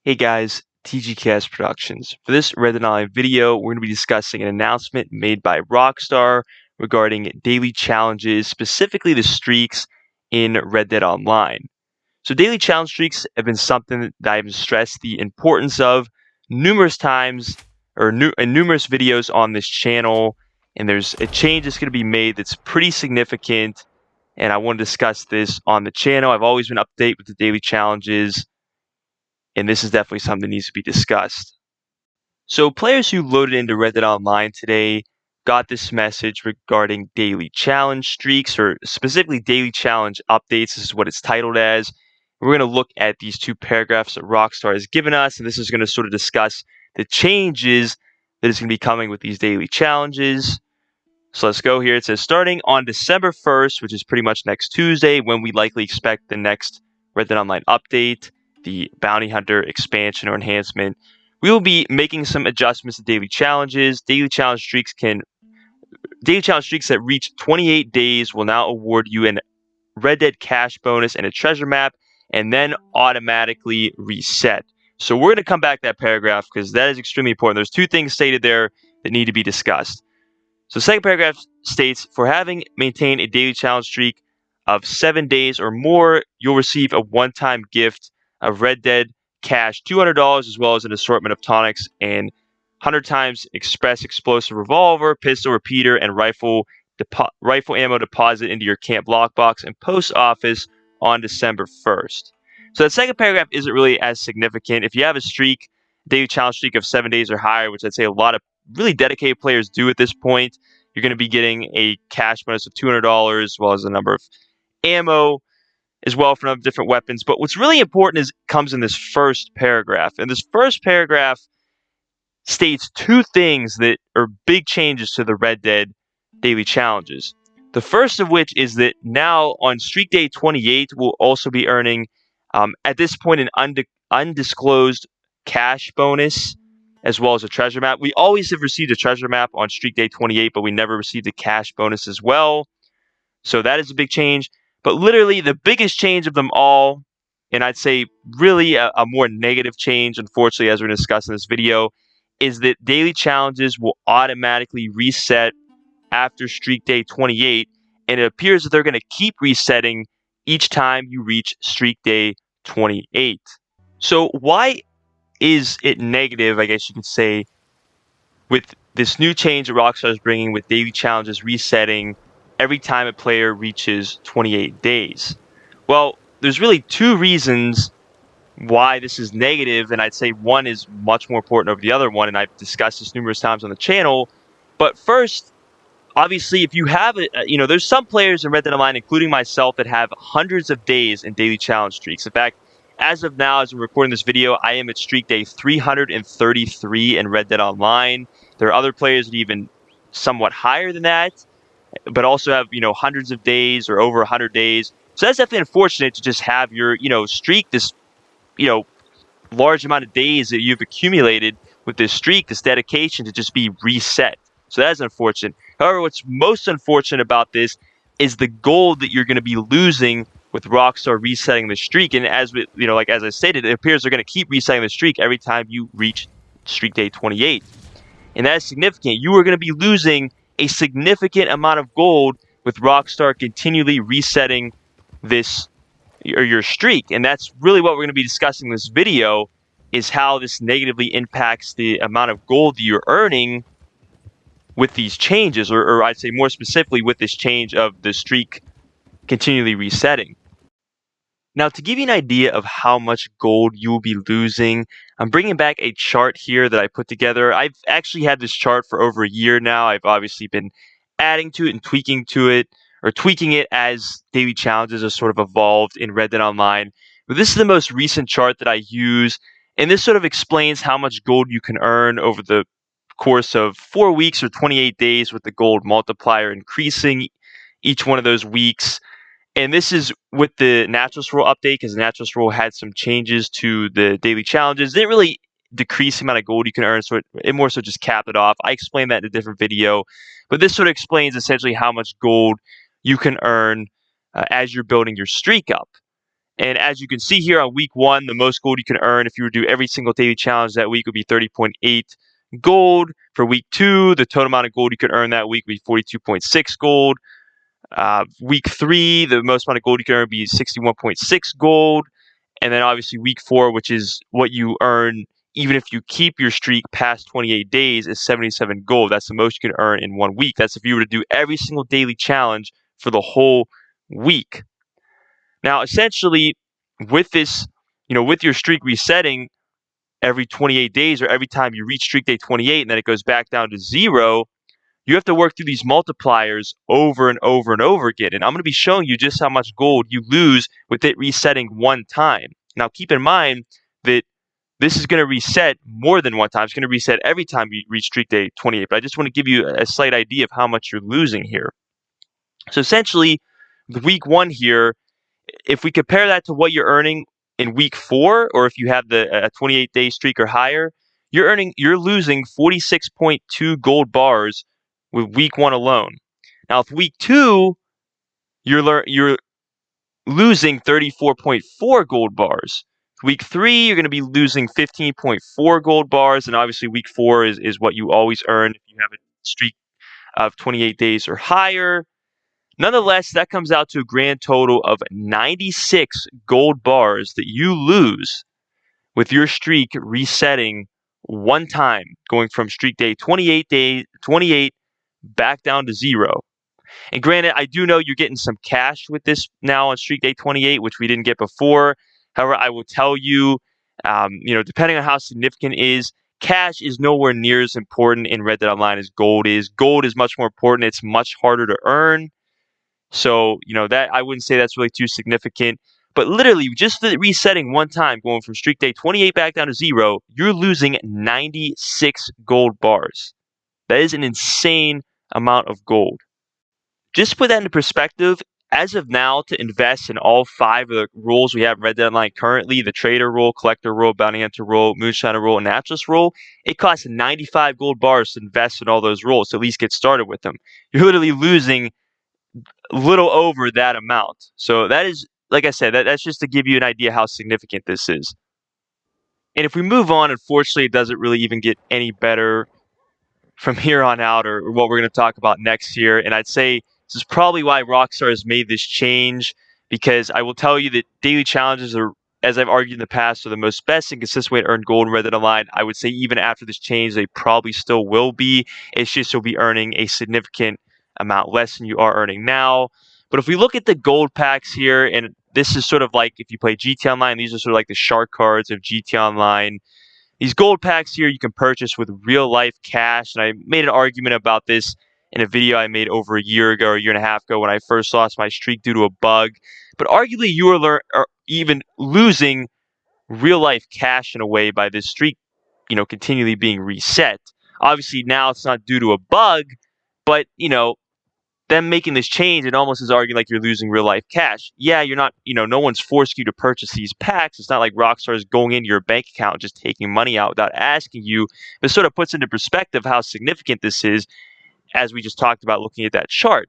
Hey guys, TGKS Productions. For this Red Dead Online video, we're going to be discussing an announcement made by Rockstar regarding daily challenges, specifically the streaks in Red Dead Online. So daily challenge streaks have been something that I've stressed the importance of numerous times in numerous videos on this channel, and there's a change that's going to be made that's pretty significant, and I want to discuss this on the channel. I've always been up to date with the daily challenges, and this is definitely something that needs to be discussed. So players who loaded into Red Dead Online today got this message regarding daily challenge streaks, or specifically daily challenge updates. This is what it's titled as. We're going to look at these two paragraphs that Rockstar has given us, and this is going to sort of discuss the changes that is going to be coming with these daily challenges. So let's go here. It says, starting on December 1st, which is pretty much next Tuesday, when we likely expect the next Red Dead Online update, the Bounty Hunter expansion or enhancement, we will be making some adjustments to daily challenges. Daily challenge streaks that reach 28 days will now award you an Red Dead cash bonus and a treasure map, and then automatically reset. So we're going to come back to that paragraph because that is extremely important. There's two things stated there that need to be discussed. So the second paragraph states, for having maintained a daily challenge streak of 7 days or more, you'll receive a one-time gift of Red Dead cash, $200, as well as an assortment of tonics and 100 times express explosive revolver, pistol repeater, and rifle ammo deposit into your camp lockbox and post office on December 1st. So that second paragraph isn't really as significant. If you have a daily challenge streak of 7 days or higher, which I'd say a lot of really dedicated players do at this point, you're going to be getting a cash bonus of $200, as well as a number of ammo, as well from different weapons. But what's really important comes in this first paragraph. And this first paragraph states two things that are big changes to the Red Dead daily challenges. The first of which is that now on streak day 28, we'll also be earning, at this point, an undisclosed cash bonus, as well as a treasure map. We always have received a treasure map on streak day 28, but we never received a cash bonus as well. So that is a big change. But literally the biggest change of them all, and I'd say really a more negative change, unfortunately, as we're going to discuss in this video, is that daily challenges will automatically reset after streak day 28, and it appears that they're going to keep resetting each time you reach streak day 28. So why is it negative, I guess you could say, with this new change that Rockstar is bringing with daily challenges resetting every time a player reaches 28 days? Well, there's really two reasons why this is negative, and I'd say one is much more important over the other one, and I've discussed this numerous times on the channel. But first, obviously, if you have there's some players in Red Dead Online, including myself, that have hundreds of days in daily challenge streaks. In fact, as of now, as I'm recording this video, I am at streak day 333 in Red Dead Online. There are other players that are even somewhat higher than that, but also have, hundreds of days or over 100 days. So that's definitely unfortunate to just have your, streak, this, large amount of days that you've accumulated with this streak, this dedication, to just be reset. So that is unfortunate. However, what's most unfortunate about this is the gold that you're going to be losing with Rockstar resetting the streak. And as as I stated, it appears they're going to keep resetting the streak every time you reach streak day 28. And that is significant. You are going to be losing a significant amount of gold with Rockstar continually resetting this, or your streak. And that's really what we're going to be discussing in this video, is how this negatively impacts the amount of gold that you're earning with these changes, or I'd say more specifically with this change of the streak continually resetting. Now, to give you an idea of how much gold you will be losing, I'm bringing back a chart here that I put together. I've actually had this chart for over a year now. I've obviously been adding to it and tweaking it as daily challenges have sort of evolved in Red Dead Online. But this is the most recent chart that I use, and this sort of explains how much gold you can earn over the course of 4 weeks or 28 days, with the gold multiplier increasing each one of those weeks. And this is with the natural scroll update, because the natural scroll had some changes to the daily challenges. It didn't really decrease the amount of gold you can earn, so it more so just capped it off. I explained that in a different video, but this sort of explains essentially how much gold you can earn as you're building your streak up. And as you can see here on week 1, the most gold you can earn if you were to do every single daily challenge that week would be 30.8 gold. For week 2, the total amount of gold you could earn that week would be 42.6 gold. Week 3, the most amount of gold you can earn would be 61.6 gold. And then obviously week 4, which is what you earn even if you keep your streak past 28 days, is 77 gold. That's the most you can earn in 1 week. That's if you were to do every single daily challenge for the whole week. Now, essentially, with this, with your streak resetting every 28 days or every time you reach streak day 28 and then it goes back down to 0, you have to work through these multipliers over and over and over again. And I'm going to be showing you just how much gold you lose with it resetting one time. Now, keep in mind that this is going to reset more than one time. It's going to reset every time you reach streak day 28. But I just want to give you a slight idea of how much you're losing here. So essentially, week 1 here, if we compare that to what you're earning in week 4, or if you have a 28-day streak or higher, you're losing 46.2 gold bars with week 1 alone. Now, if week 2, you're losing 34.4 gold bars. Week 3, you're going to be losing 15.4 gold bars, and obviously week 4 is what you always earn if you have a streak of 28 days or higher. Nonetheless, that comes out to a grand total of 96 gold bars that you lose with your streak resetting one time, going from streak day 28 back down to 0. And granted, I do know you're getting some cash with this now on streak day 28, which we didn't get before. However, I will tell you, depending on how significant it is, cash is nowhere near as important in Red Dead Online as gold is. Gold is much more important. It's much harder to earn. So, that I wouldn't say that's really too significant. But literally, just the resetting one time, going from streak day 28 back down to 0, you're losing 96 gold bars. That is an insane amount of gold. Just to put that into perspective, as of now, to invest in all 5 of the roles we have in Red Dead Online currently, the Trader role, Collector role, Bounty Hunter role, Moonshiner role, and Naturalist role, it costs 95 gold bars to invest in all those roles to at least get started with them. You're literally losing a little over that amount. So that is, like I said, that's just to give you an idea how significant this is. And if we move on, unfortunately, it doesn't really even get any better from here on out, or what we're going to talk about next here. And I'd say this is probably why Rockstar has made this change, because I will tell you that daily challenges are, as I've argued in the past, are the most best and consistent way to earn gold in Red Dead Online. I would say even after this change, they probably still will be. It's just you'll be earning a significant amount less than you are earning now. But if we look at the gold packs here, and this is sort of like if you play GT Online, these are sort of like the shark cards of GT Online. These gold packs here you can purchase with real life cash. And I made an argument about this in a video I made over a year ago or a year and a half ago when I first lost my streak due to a bug. But arguably you are even losing real life cash in a way by this streak, continually being reset. Obviously now it's not due to a bug, but them making this change, it almost is arguing like you're losing real life cash. Yeah, you're not, no one's forcing you to purchase these packs. It's not like Rockstar is going into your bank account and just taking money out without asking you. But it sort of puts into perspective how significant this is, as we just talked about looking at that chart.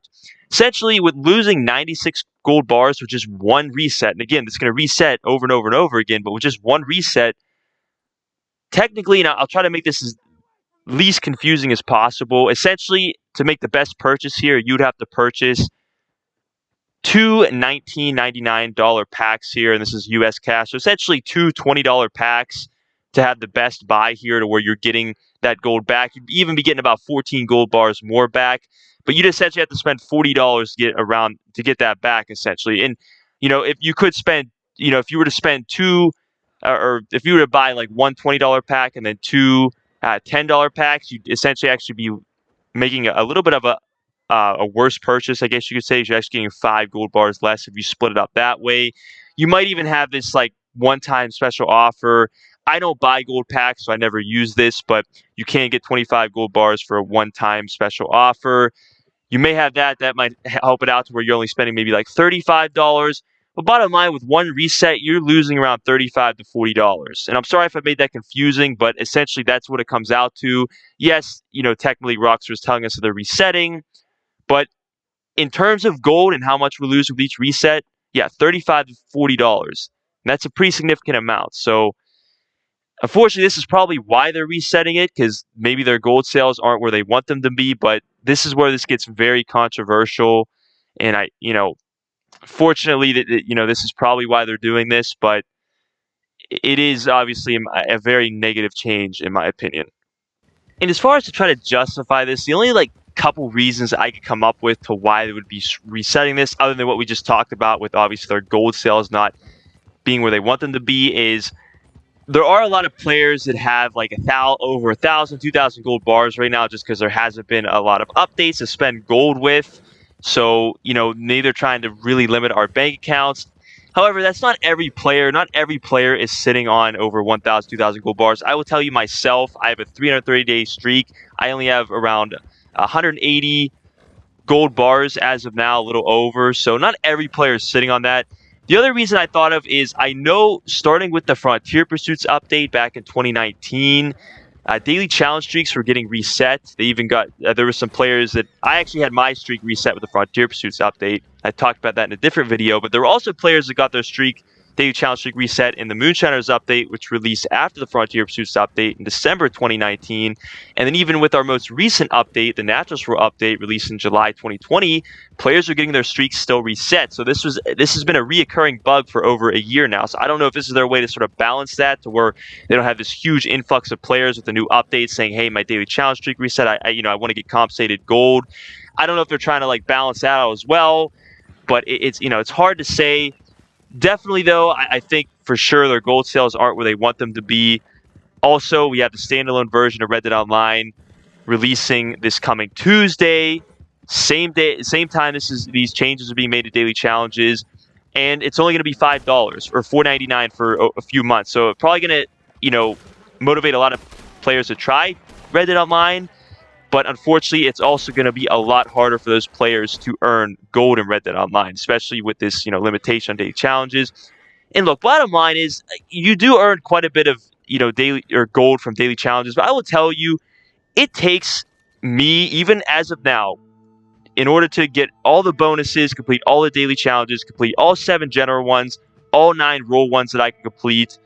Essentially, with losing 96 gold bars with just one reset, and again, it's going to reset over and over and over again, but with just one reset, technically, and I'll try to make this as least confusing as possible. Essentially, to make the best purchase here, you'd have to purchase 2 $19.99 packs here, and this is US cash. So essentially 2 $20 packs to have the best buy here, to where you're getting that gold back. You'd even be getting about 14 gold bars more back, but you'd essentially have to spend $40 to get that back, essentially. And if you could spend, if you were to spend or if you were to buy like one $20 pack and then 2 $10 packs, you'd essentially actually be making a little bit of a worse purchase, I guess you could say. You're actually getting 5 gold bars less if you split it up that way. You might even have this like one-time special offer. I don't buy gold packs, so I never use this, but you can get 25 gold bars for a one-time special offer. You may have that. That might help it out to where you're only spending maybe like $35. But bottom line, with one reset, you're losing around $35 to $40. And I'm sorry if I made that confusing, but essentially that's what it comes out to. Yes, technically Rockstar is telling us that they're resetting, but in terms of gold and how much we lose with each reset, yeah, $35 to $40. And that's a pretty significant amount. So unfortunately, this is probably why they're resetting it, because maybe their gold sales aren't where they want them to be. But this is where this gets very controversial. And fortunately, this is probably why they're doing this. But it is obviously a very negative change, in my opinion. And as far as to try to justify this, the only couple reasons I could come up with to why they would be resetting this, other than what we just talked about with obviously their gold sales not being where they want them to be, is there are a lot of players that have over 1,000, 2,000 gold bars right now, just because there hasn't been a lot of updates to spend gold with. So, maybe they're trying to really limit our bank accounts. However, that's not every player. Not every player is sitting on over 1,000, 2,000 gold bars. I will tell you myself, I have a 330-day streak. I only have around 180 gold bars as of now, a little over. So not every player is sitting on that. The other reason I thought of is I know starting with the Frontier Pursuits update back in 2019, daily challenge streaks were getting reset. They even got, there were some players that, I actually had my streak reset with the Frontier Pursuits update. I talked about that in a different video, but there were also players that got their daily challenge streak reset in the Moonshiners update, which released after the Frontier Pursuits update in December 2019. And then even with our most recent update, the Natural Swirl update released in July 2020, players are getting their streaks still reset. So this has been a reoccurring bug for over a year now. So I don't know if this is their way to sort of balance that, to where they don't have this huge influx of players with the new updates saying, hey, my daily challenge streak reset, I want to get compensated gold. I don't know if they're trying to balance that out as well, but it's hard to say. Definitely, though, I think for sure their gold sales aren't where they want them to be. Also, we have the standalone version of Red Dead Online releasing this coming Tuesday. Same day, same time these changes are being made to daily challenges. And it's only going to be $5 or $4.99 for a few months. So probably going to, motivate a lot of players to try Red Dead Online. But unfortunately, it's also going to be a lot harder for those players to earn gold in Red Dead Online, especially with this, limitation on daily challenges. And look, bottom line is you do earn quite a bit of, daily or gold from daily challenges. But I will tell you, it takes me, even as of now, in order to get all the bonuses, complete all the daily challenges, complete all 7 general ones, all 9 rule ones that I can complete,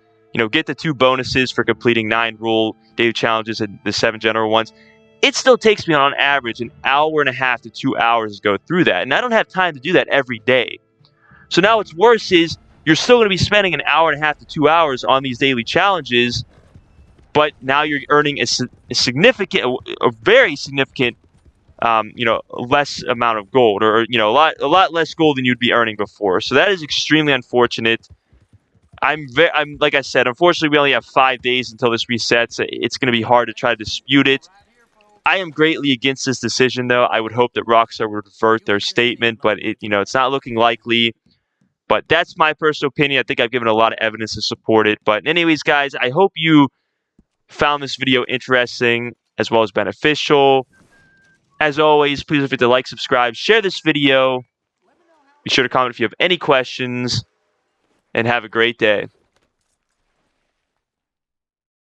get the 2 bonuses for completing 9 rule daily challenges and the 7 general ones. It still takes me on average an hour and a half to 2 hours to go through that. And I don't have time to do that every day. So now what's worse is you're still going to be spending an hour and a half to 2 hours on these daily challenges, but now you're earning a very significant, less amount of gold, or a lot less gold than you'd be earning before. So that is extremely unfortunate. I'm like I said, unfortunately, we only have 5 days until this resets. It's going to be hard to try to dispute it. I am greatly against this decision, though. I would hope that Rockstar would revert their statement, but it's not looking likely. But that's my personal opinion. I think I've given a lot of evidence to support it. But anyways, guys, I hope you found this video interesting as well as beneficial. As always, please don't forget to like, subscribe, share this video. Be sure to comment if you have any questions, and have a great day.